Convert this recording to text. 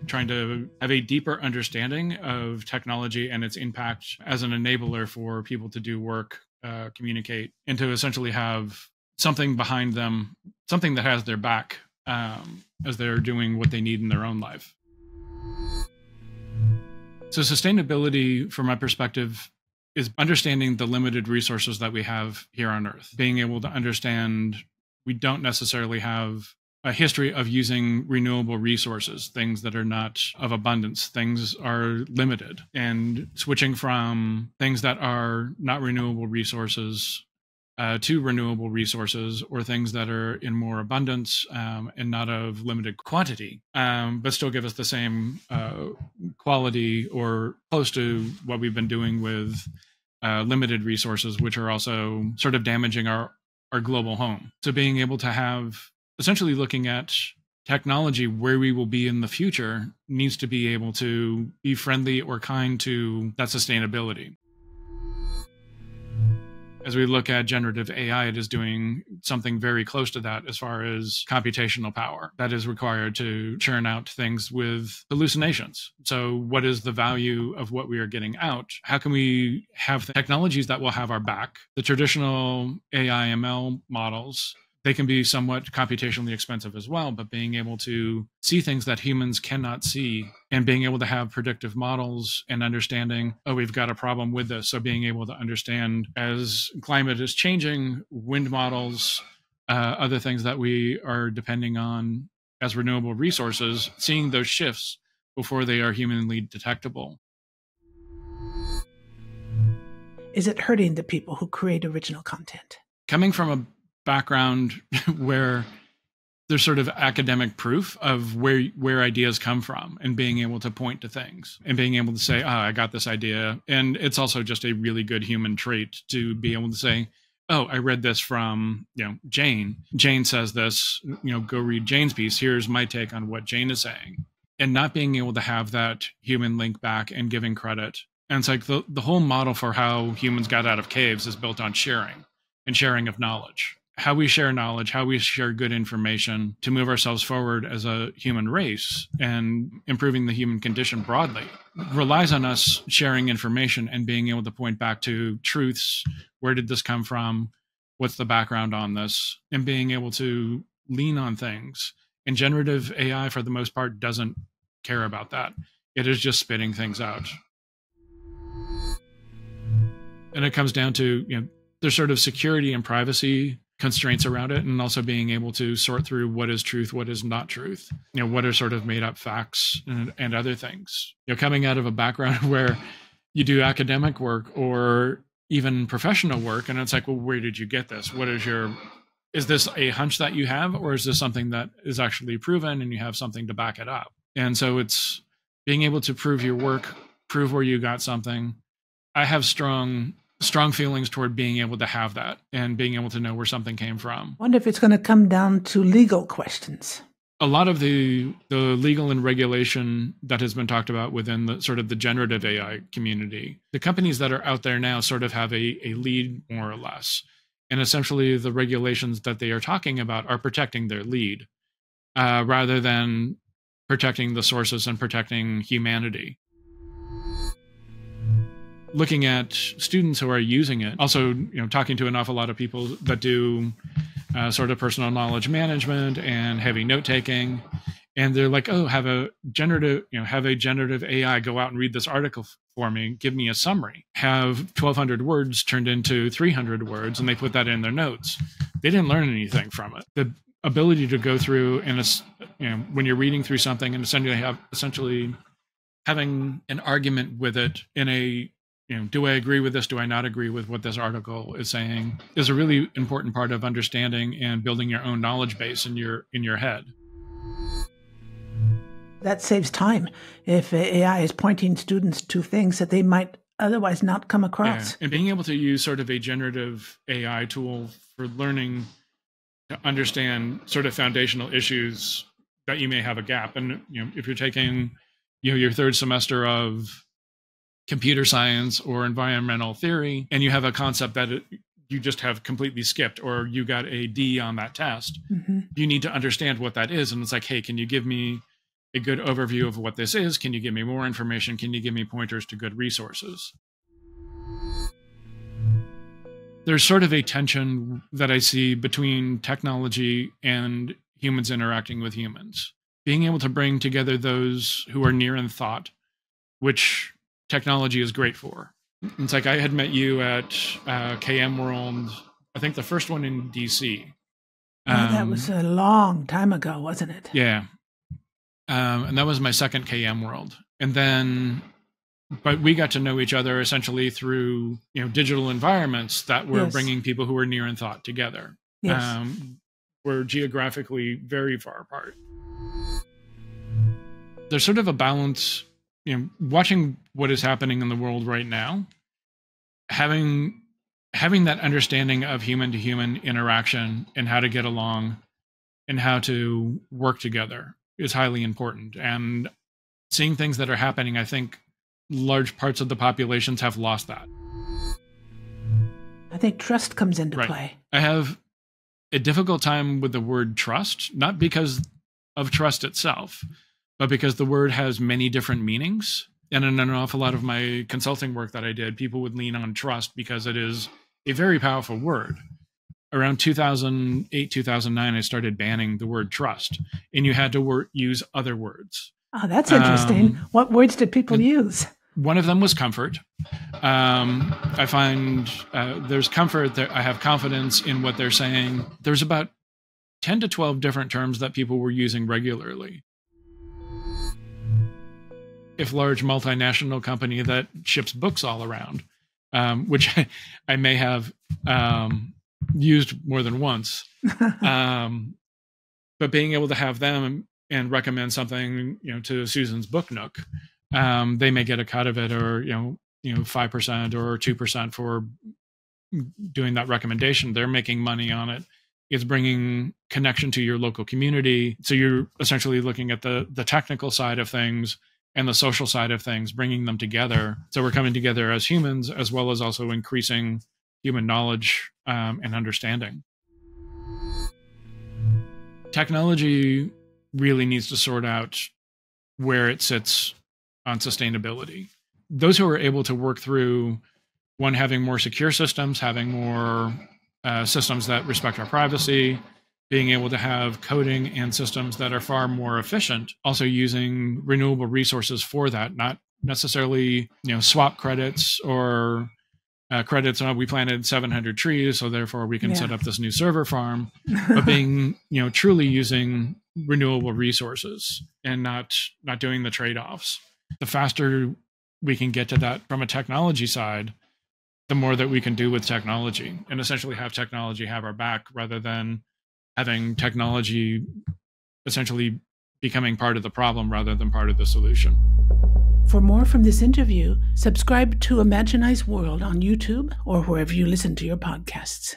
trying to have a deeper understanding of technology and its impact as an enabler for people to do work, communicate, and to essentially have something behind them, something that has their back as they're doing what they need in their own life. So sustainability, from my perspective, is understanding the limited resources that we have here on Earth, being able to understand we don't necessarily have a history of using renewable resources, things that are not of abundance, things are limited, and switching from things that are not renewable resources to renewable resources, or things that are in more abundance and not of limited quantity, but still give us the same quality or close to what we've been doing with limited resources, which are also sort of damaging our global home. So being able to have, essentially looking at technology where we will be in the future, needs to be able to be friendly or kind to that sustainability. As we look at generative AI, it is doing something very close to that as far as computational power that is required to churn out things with hallucinations. So what is the value of what we are getting out? How can we have technologies that will have our back? The traditional AI ML models, they can be somewhat computationally expensive as well, but being able to see things that humans cannot see and being able to have predictive models and understanding, oh, we've got a problem with this. So being able to understand as climate is changing, wind models, other things that we are depending on as renewable resources, seeing those shifts before they are humanly detectable. Is it hurting the people who create original content? Coming from a background where there's sort of academic proof of where ideas come from, and being able to point to things and being able to say, oh, I got this idea. And it's also just a really good human trait to be able to say, oh, I read this from, Jane. Jane says this, go read Jane's piece. Here's my take on what Jane is saying. And not being able to have that human link back and giving credit. And it's like the whole model for how humans got out of caves is built on sharing and sharing of knowledge. How we share knowledge, how we share good information to move ourselves forward as a human race and improving the human condition broadly relies on us sharing information and being able to point back to truths. Where did this come from? What's the background on this? And being able to lean on things. And generative AI, for the most part, doesn't care about that. It is just spitting things out. And it comes down to, there's sort of security and privacy constraints around it, and also being able to sort through what is truth, what is not truth, what are sort of made up facts and other things. Coming out of a background where you do academic work or even professional work, and it's like, well, where did you get this? Is this a hunch that you have, or is this something that is actually proven and you have something to back it up? And so it's being able to prove your work, prove where you got something. I have strong feelings toward being able to have that and being able to know where something came from. I wonder if it's going to come down to legal questions. A lot of the legal and regulation that has been talked about within the sort of the generative AI community, the companies that are out there now sort of have a lead, more or less. And essentially the regulations that they are talking about are protecting their lead rather than protecting the sources and protecting humanity. Looking at students who are using it, also, talking to an awful lot of people that do sort of personal knowledge management and heavy note taking, and they're like, "Oh, have a generative AI go out and read this article for me, give me a summary." Have 1,200 words turned into 300 words, and they put that in their notes. They didn't learn anything from it. The ability to go through and when you're reading through something and essentially having an argument with it in a do I agree with this? Do I not agree with what this article is saying? Is a really important part of understanding and building your own knowledge base in your head. That saves time if AI is pointing students to things that they might otherwise not come across. Yeah. And being able to use sort of a generative AI tool for learning to understand sort of foundational issues that you may have a gap. And if you're taking your third semester of computer science or environmental theory, and you have a concept that you just have completely skipped, or you got a D on that test, you need to understand what that is. And it's like, hey, can you give me a good overview of what this is. Can you give me more information? Can you give me pointers to good resources? There's sort of a tension that I see between technology and humans interacting with humans. Being able to bring together those who are near in thought, which technology is great for. It's like I had met you at KM World, I think the first one in DC. That was a long time ago, wasn't it? Yeah. And that was my second KM World. And then, but we got to know each other essentially through, digital environments that were bringing people who were near in thought together. Yes. We're geographically very far apart. There's sort of a balance, watching what is happening in the world right now, having that understanding of human to human interaction and how to get along and how to work together is highly important. And seeing things that are happening, I think large parts of the populations have lost that. I think trust comes into play. I have a difficult time with the word trust, not because of trust itself, but because the word has many different meanings. And in an awful lot of my consulting work that I did, people would lean on trust because it is a very powerful word. Around 2008, 2009, I started banning the word trust, and you had to use other words. Oh, that's interesting. What words did people use? One of them was comfort. I find there's comfort, that I have confidence in what they're saying. There's about 10 to 12 different terms that people were using regularly. If large multinational company that ships books all around, which I may have used more than once, but being able to have them and recommend something, to Susan's Book Nook, they may get a cut of it, or 5% or 2% for doing that recommendation. They're making money on it. It's bringing connection to your local community. So you're essentially looking at the technical side of things and the social side of things, bringing them together. So we're coming together as humans, as well as also increasing human knowledge and understanding. Technology really needs to sort out where it sits on sustainability. Those who are able to work through, one, having more secure systems, having more systems that respect our privacy, being able to have coding and systems that are far more efficient, also using renewable resources for that, not necessarily, swap credits or credits on we planted 700 trees, so therefore we can set up this new server farm, but being, truly using renewable resources and not doing the trade-offs. The faster we can get to that from a technology side, the more that we can do with technology, and essentially have technology have our back rather than having technology essentially becoming part of the problem rather than part of the solution. For more from this interview, subscribe to Imaginize World on YouTube or wherever you listen to your podcasts.